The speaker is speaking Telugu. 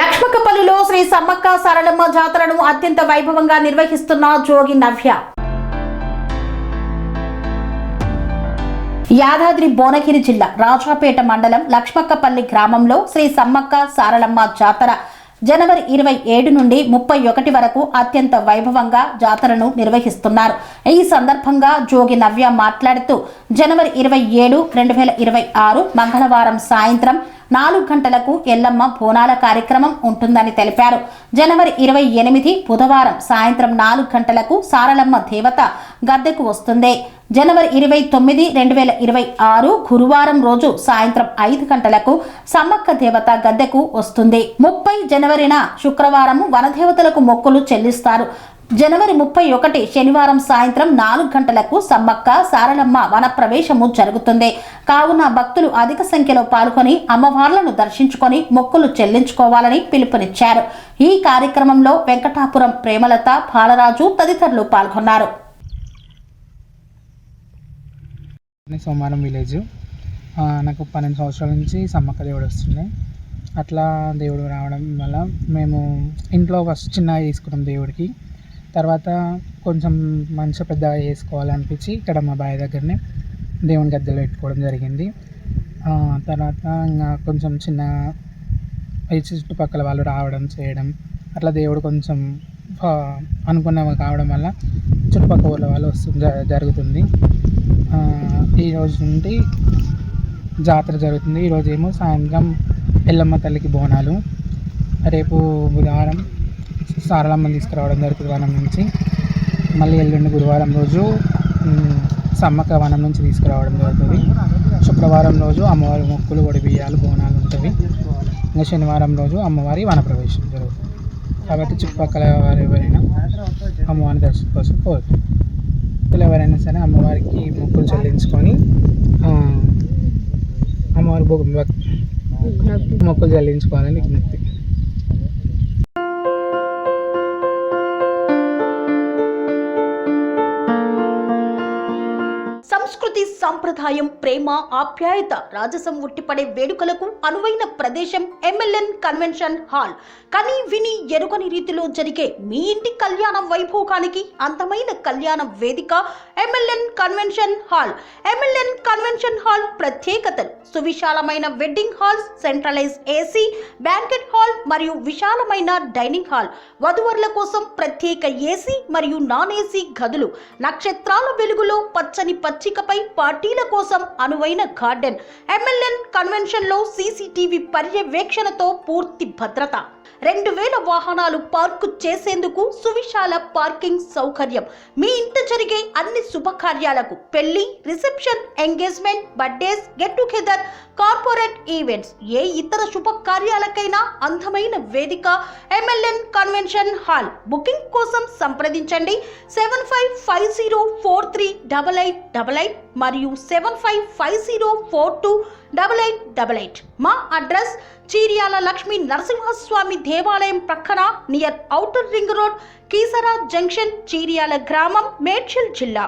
లక్ష్మకపల్లిలో శ్రీ సమ్మక్క సారలమ్మ జాతరను అత్యంత వైభవంగా నిర్వహిస్తున్న జోగి నవ్య. యాదాద్రి భువనగిరి జిల్లా రాజాపేట మండలం లక్ష్మకపల్లి గ్రామంలో శ్రీ సమ్మక్క సారలమ్మ జాతర జనవరి 27 నుండి 31 వరకు అత్యంత వైభవంగా జాతరను నిర్వహిస్తున్నారు. ఈ సందర్భంగా జోగి నవ్య మాట్లాడుతూ జనవరి 27, 2026 మంగళవారం సాయంత్రం 4 గంటలకు ఎల్లమ్మ బోనాల కార్యక్రమం ఉంటుందని తెలిపారు. జనవరి 28 బుధవారం సాయంత్రం 4 గంటలకు సారలమ్మ దేవత గద్దెకు వస్తుంది. జనవరి 29, 2026 గురువారం రోజు సాయంత్రం 5 గంటలకు సమ్మక్క దేవత గద్దెకు వస్తుంది. 30 జనవరిన శుక్రవారం వనదేవతలకు మొక్కులు చెల్లిస్తారు. జనవరి 31 శనివారం సాయంత్రం 4 గంటలకు సమ్మక్క సారలమ్మ వన ప్రవేశము జరుగుతుంది. కావున భక్తులు అధిక సంఖ్యలో పాల్గొని అమ్మవార్లను దర్శించుకొని మొక్కులు చెల్లించుకోవాలని పిలుపునిచ్చారు. ఈ కార్యక్రమంలో వెంకటాపురం ప్రేమలత, బాలరాజు తదితరులు పాల్గొన్నారు. సోమారం విలేజ్ నాకు 12 సంవత్సరాల నుంచి సమ్మక్క దేవుడు వస్తుంది. అట్లా దేవుడు రావడం వల్ల మేము ఇంట్లో ఫస్ట్ చిన్నగా చేసుకున్నాం దేవుడికి. తర్వాత కొంచెం మంచిగా పెద్దగా చేసుకోవాలనిపించి ఇక్కడ మా బావి దగ్గరనే దేవుని గద్దెలు పెట్టుకోవడం జరిగింది. తర్వాత ఇంకా కొంచెం చిన్న చుట్టుపక్కల వాళ్ళు రావడం చేయడం అట్లా దేవుడు కొంచెం అనుకున్నవి కావడం వల్ల చుట్టుపక్కల ఊళ్ళ వాళ్ళు జరుగుతుంది. ఈ రోజు నుండి జాతర జరుగుతుంది. ఈరోజు ఏమో సాయంత్రం ఎల్లమ్మ తల్లికి బోనాలు, రేపు బుధవారం సారలమ్మని తీసుకురావడం జరుగుతుంది వనం నుంచి. మళ్ళీ ఎల్లుండి గురువారం రోజు సమ్మక్క వనం నుంచి తీసుకురావడం జరుగుతుంది. శుక్రవారం రోజు అమ్మవారి మొక్కులు, ఒడిబియ్యాలు, బోనాలు ఉంటుంది. ఇంకా శనివారం రోజు అమ్మవారి వనప్రవేశం జరుగుతుంది. కాబట్టి చుట్టుపక్కల వారు ఎవరైనా అమ్మవారి దర్శనం కోసం కోరుతుంది. ఎవరైనా సరే అమ్మవారికి మొక్కులు చెల్లించుకొని అమ్మవారి మొక్కులు చెల్లించుకోవాలని విజ్ఞప్తి. సంస్కృతి, సంప్రదాయం, ప్రేమ, ఆప్యాయత, రాజసం ఉట్టిపడే వేడుకలకు అనువైన ప్రదేశం ఎంఎల్ఎన్ కన్వెన్షన్ హాల్. కని విని ఎరుగని రీతిలో జరిగే మీ ఇంటి కళ్యాణ వైభోగానికి అందమైన కళ్యాణ వేదిక MLN convention hall. MLN convention hall ప్రత్యేకతలు: సువిశాలమైన wedding halls, centralise AC banquet hall మరియు విశాలమైన డైనింగ్ హాల్, వధువరుల కోసం ప్రత్యేక ఏసీ మరియు నాన్ ఏసీ గదులు, నక్షత్రాల వెలుగులో పచ్చని పచ్చికపై పార్టీల కోసం అనువైన గార్డెన్. ఎంఎల్ఎన్ కన్వెన్షన్ లో సీసీటీవీ పర్యవేక్షణతో పూర్తి భద్రత, 2000 వాహనాలు పార్కు చేసేందుకు సువిశాల పార్కింగ్ సౌకర్యం. మీ ఇంట జరిగే అన్ని శుభకార్యాలకు, పెళ్లి, reception, engagement, birthdays, get together, corporate events, ఏ ఇతర శుభకార్యాలకైనా అందమైన వేదిక ఎంఎల్ఎన్ కన్వెన్షన్ హాల్. బుకింగ్ కోసం సంప్రదించండి 7550438888 మరియు 7550428888. మా అడ్రస్ చీర్యాల లక్ష్మీ నరసింహస్వామి దేవాలయం ప్రక్కన, near outer ring road, Keesara junction, Cheeryal గ్రామం, మేడ్చల్ జిల్లా.